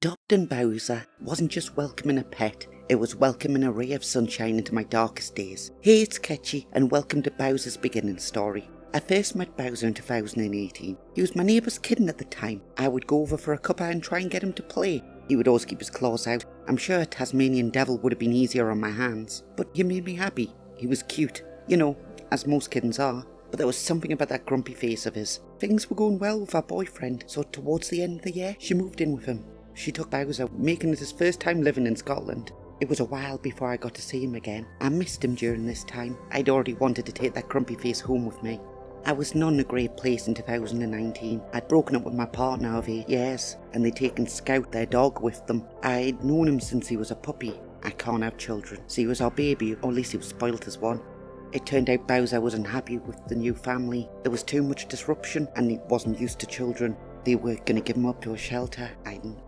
Adopting Bowser wasn't just welcoming a pet, it was welcoming a ray of sunshine into my darkest days. Hey, it's Ketchy, and welcome to Bowser's beginning story. I first met Bowser in 2018. He was my neighbour's kitten at the time. I would go over for a cuppa and try and get him to play. He would always keep his claws out. I'm sure a Tasmanian devil would have been easier on my hands, but he made me happy. He was cute, you know, as most kittens are. But there was something about that grumpy face of his. Things were going well with our boyfriend, so towards the end of the year, she moved in with him. She took Bowser, making it his first time living in Scotland. It was a while before I got to see him again. I missed him during this time. I'd already wanted to take that grumpy face home with me. I was not in a great place in 2019. I'd broken up with my partner of 8 years, and they'd taken Scout, their dog, with them. I'd known him since he was a puppy. I can't have children, so he was our baby, or at least he was spoilt as one. It turned out Bowser wasn't happy with the new family. There was too much disruption, and he wasn't used to children. They were going to give him up to a shelter.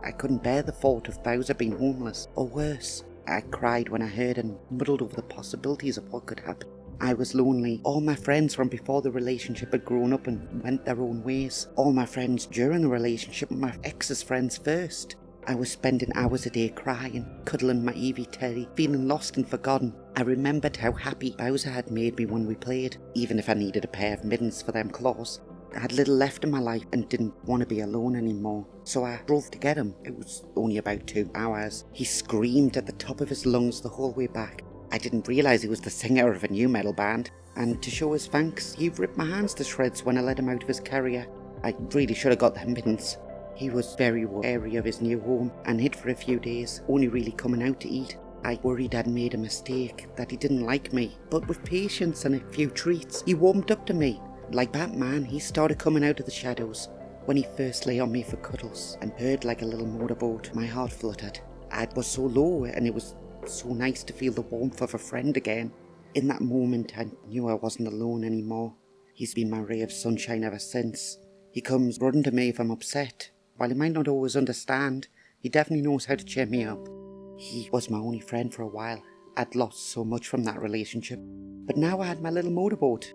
I couldn't bear the thought of Bowser being homeless, or worse. I cried when I heard and muddled over the possibilities of what could happen. I was lonely. All my friends from before the relationship had grown up and went their own ways. All my friends during the relationship were my ex's friends first. I was spending hours a day crying, cuddling my Eevee Teddy, feeling lost and forgotten. I remembered how happy Bowser had made me when we played, even if I needed a pair of mittens for them claws. I had little left in my life and didn't want to be alone anymore, so I drove to get him. It was only about 2 hours. He screamed at the top of his lungs the whole way back. I didn't realise he was the singer of a new metal band, and to show his thanks, he ripped my hands to shreds when I let him out of his carrier. I really should have got the mittens. He was very wary of his new home and hid for a few days, only really coming out to eat. I worried I'd made a mistake, that he didn't like me, but with patience and a few treats, he warmed up to me. Like Batman, he started coming out of the shadows. When he first lay on me for cuddles and purred like a little motorboat, my heart fluttered. I was so low, and it was so nice to feel the warmth of a friend again. In that moment, I knew I wasn't alone anymore. He's been my ray of sunshine ever since. He comes running to me if I'm upset. While he might not always understand, he definitely knows how to cheer me up. He was my only friend for a while. I'd lost so much from that relationship. But now I had my little motorboat.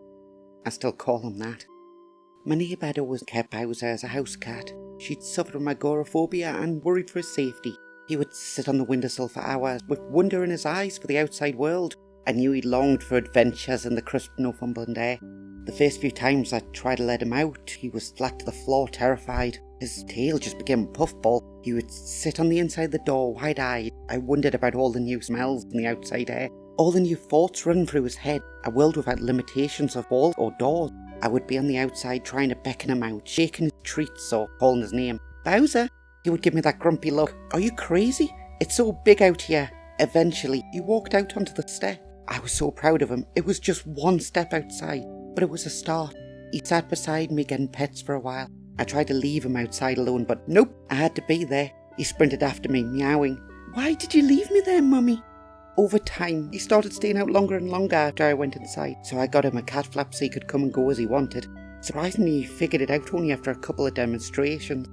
I still call him that. My neighbour had always kept Bowser as a house cat. She'd suffered from agoraphobia and worried for his safety. He would sit on the windowsill for hours with wonder in his eyes for the outside world. I knew he longed for adventures in the crisp Northumberland air. The first few times I tried to let him out, he was flat to the floor, terrified. His tail just became a puffball. He would sit on the inside of the door, wide-eyed. I wondered about all the new smells in the outside air. All the new thoughts running through his head. A world without limitations of walls or doors. I would be on the outside trying to beckon him out, shaking his treats or calling his name. Bowser! He would give me that grumpy look. Are you crazy? It's so big out here. Eventually, he walked out onto the step. I was so proud of him. It was just one step outside, but it was a start. He sat beside me getting pets for a while. I tried to leave him outside alone, but nope, I had to be there. He sprinted after me, meowing. Why did you leave me there, Mummy? Over time, he started staying out longer and longer after I went inside, so I got him a cat flap so he could come and go as he wanted. Surprisingly, he figured it out only after a couple of demonstrations.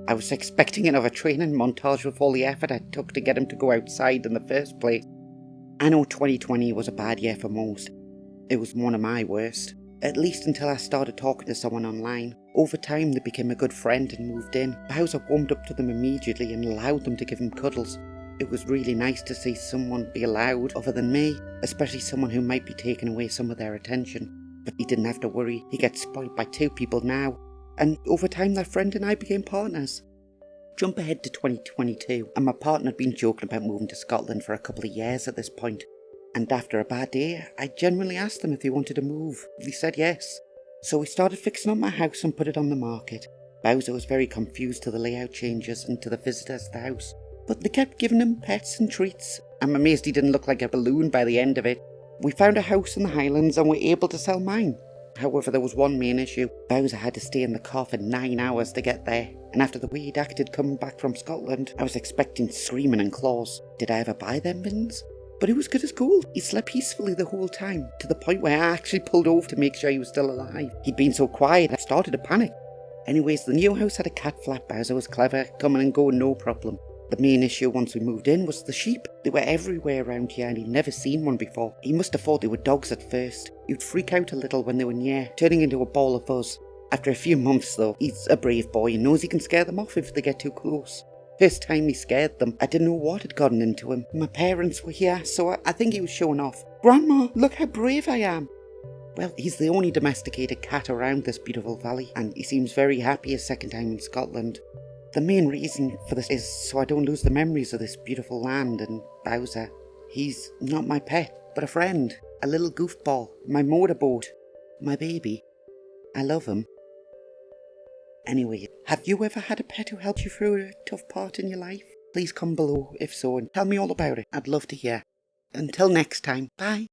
I was expecting another training montage with all the effort I took to get him to go outside in the first place. I know 2020 was a bad year for most. It was one of my worst. At least until I started talking to someone online. Over time, they became a good friend and moved in. Bowser warmed up to them immediately and allowed them to give him cuddles. It was really nice to see someone be allowed other than me, especially someone who might be taking away some of their attention. But he didn't have to worry. He gets spoiled by 2 people now. And over time, that friend and I became partners. Jump ahead to 2022, and my partner had been joking about moving to Scotland for a couple of years at this point. And after a bad day, I genuinely asked them if they wanted to move. They said yes. So we started fixing up my house and put it on the market. Bowser was very confused to the layout changes and to the visitors to the house. But they kept giving him pets and treats. I'm amazed he didn't look like a balloon by the end of it. We found a house in the Highlands and were able to sell mine. However, there was one main issue. Bowser had to stay in the car for 9 hours to get there. And after the way he'd acted coming back from Scotland, I was expecting screaming and claws. Did I ever buy them mittens? But it was good as gold. He slept peacefully the whole time, to the point where I actually pulled over to make sure he was still alive. He'd been so quiet, I started to panic. Anyways, the new house had a cat flap. Bowser was clever, coming and going no problem. The main issue once we moved in was the sheep. They were everywhere around here and he'd never seen one before. He must have thought they were dogs at first. He'd freak out a little when they were near, turning into a ball of fuzz. After a few months though, he's a brave boy and knows he can scare them off if they get too close. First time he scared them, I didn't know what had gotten into him. My parents were here, so I think he was showing off. Grandma, look how brave I am. Well, he's the only domesticated cat around this beautiful valley, and he seems very happy his second time in Scotland. The main reason for this is so I don't lose the memories of this beautiful land and Bowser. He's not my pet, but a friend, a little goofball, my motorboat, my baby. I love him. Anyway, have you ever had a pet who helped you through a tough part in your life? Please comment below if so and tell me all about it. I'd love to hear. Until next time, bye.